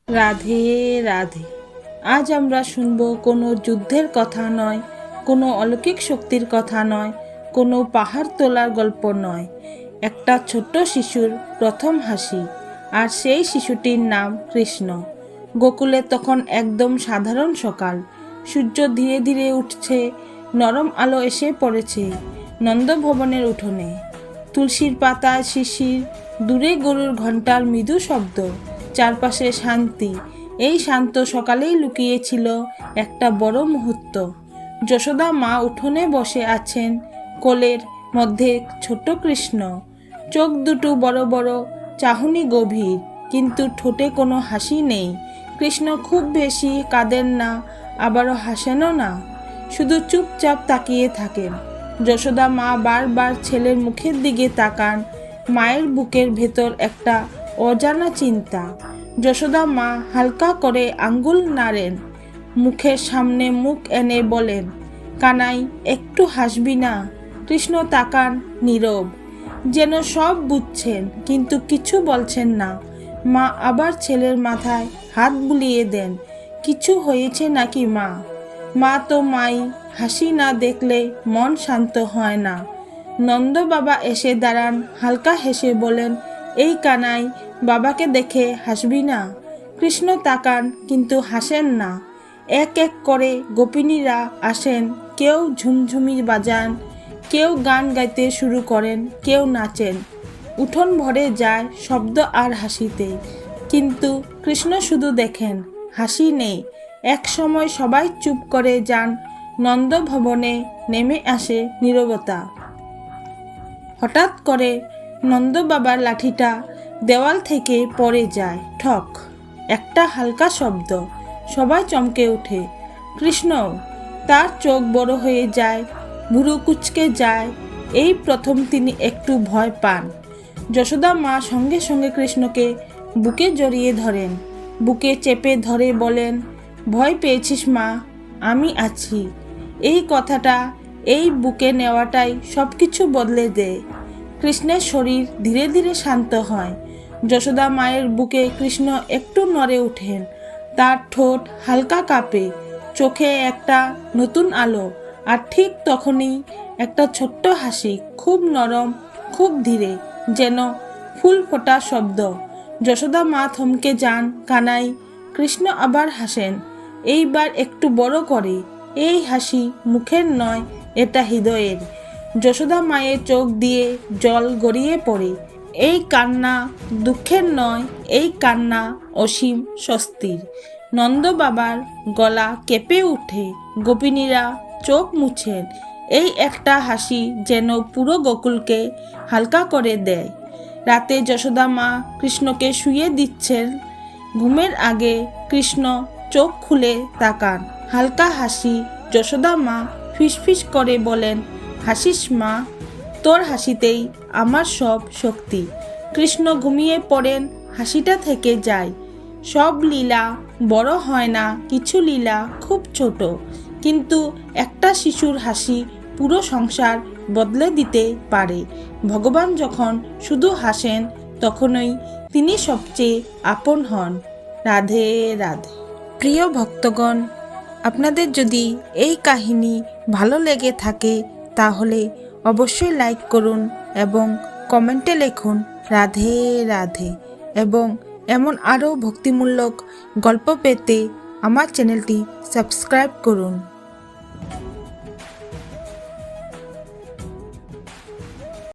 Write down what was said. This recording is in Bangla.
রাধে রাধে। আজ আমরা শুনব কোনো যুদ্ধের কথা নয়, কোনো অলৌকিক শক্তির কথা নয়, কোনো পাহাড় তোলার গল্প নয়। একটা ছোট্ট শিশুর প্রথম হাসি, আর সেই শিশুটির নাম কৃষ্ণ। গোকুলে তখন একদম সাধারণ সকাল। সূর্য ধীরে ধীরে উঠছে, নরম আলো এসে পড়েছে নন্দভবনের উঠোনে। তুলসীর পাতায় শিশির, দূরে গরুর ঘণ্টার মৃদু শব্দ, চারপাশে শান্তি। এই শান্ত সকালেই লুকিয়েছিল একটা বড় মুহূর্ত। যশোদা মা উঠোনে বসে আছেন, কোলের মধ্যে ছোট কৃষ্ণ। চোখ দুটো বড় বড়, চাহনি গভীর, কিন্তু ঠোঁটে কোনো হাসি নেই। কৃষ্ণ খুব বেশি কাঁদেন না, আবারও হাসেনও না, শুধু চুপচাপ তাকিয়ে থাকেন। যশোদা মা বারবার ছেলের মুখের দিকে তাকান। মায়ের বুকের ভেতর একটা অজানা চিন্তা। যশোদা মা হালকা করে আঙ্গুল নাড়েন, মুখের সামনে মুখ এনে বলেন, কানাই একটু হাসবি না? কৃষ্ণ তাকান, নীরব, যেন সব বুঝছেন কিন্তু কিছু বলছেন না। মা আবার ছেলের মাথায় হাত বুলিয়ে দেন, কিছু হয়েছে নাকি মা? মা তো মাই, হাসি না দেখলে মন শান্ত হয় না। নন্দ বাবা এসে দাঁড়ান, হালকা হেসে বলেন, এই কানাই, বাবাকে দেখে হাসবি না? কৃষ্ণ তাকান কিন্তু হাসেন না। এক এক করে গোপিনীরা আসেন, কেউ ঝুমঝুমি বাজান, কেউ গান গাইতে শুরু করেন, কেউ নাচেন। উঠোন ভরে যায় শব্দ আর হাসিতে, কিন্তু কৃষ্ণ শুধু দেখেন, হাসি নেই। এক সময় সবাই চুপ করে যান, নন্দভবনে নেমে আসে নীরবতা। হঠাৎ করে নন্দ বাবার লাঠিটা দেওয়াল থেকে পড়ে যায়, ঠক, একটা হালকা শব্দ। সবাই চমকে ওঠে, কৃষ্ণ। তার চোখ বড় হয়ে যায়, ভুরু কুঁচকে যায়। এই প্রথম তিনি একটু ভয় পান। যশোদা মা সঙ্গে সঙ্গে কৃষ্ণকে বুকে জড়িয়ে ধরেন, বুকে চেপে ধরে বলেন, ভয় পেয়েছিস মা? আমি আছি। এই কথাটা, এই বুকে নেওয়াটাই সব কিছু বদলে দেয়। কৃষ্ণের শরীর ধীরে ধীরে শান্ত হয়। যশোদা মায়ের বুকে কৃষ্ণ একটু নড়ে ওঠেন, তার ঠোঁট হালকা কাঁপে, চোখে একটা নতুন আলো। আর ঠিক তখনই একটা ছোট্ট হাসি, খুব নরম, খুব ধীরে, যেন ফুল ফোটা শব্দ। যশোদা মা থমকে যান, কানাই। কৃষ্ণ আবার হাসেন, এইবার একটু বড় করে। এই হাসি মুখের নয়, এটা হৃদয়ের। যশোদা মায়ের চোখ দিয়ে জল গড়িয়ে পড়ে। এই কান্না দুঃখের নয়, এই কান্না অসীম স্বস্তির। নন্দ বাবার গলা কেঁপে উঠে, গোপিনীরা চোখ মুছেন। এই একটা হাসি যেন পুরো গোকুলকে হালকা করে দেয়। রাতে যশোদা মা কৃষ্ণকে শুইয়ে দিচ্ছেন। ঘুমের আগে কৃষ্ণ চোখ খুলে তাকান, হালকা হাসি। যশোদা মা ফিসফিস করে বলেন, হাসিস মা? তোর হাসিতেই আমার সব শক্তি। কৃষ্ণ ঘুমিয়ে পড়েন, হাসিটা থেকে যায়। সব লীলা বড় হয় না, কিছু লীলা খুব ছোট, কিন্তু একটা শিশুর হাসি পুরো সংসার বদলে দিতে পারে। ভগবান যখন শুধু হাসেন, তখনই তিনি সবচেয়ে আপন হন। রাধে রাধে। প্রিয় ভক্তগণ, আপনাদের যদি এই কাহিনী ভালো লেগে থাকে তাহলে অবশ্যই লাইক করুন এবং কমেন্টে লিখুন রাধে রাধে। এবং এমন আরও ভক্তিমূলক গল্প পেতে আমার চ্যানেলটি সাবস্ক্রাইব করুন।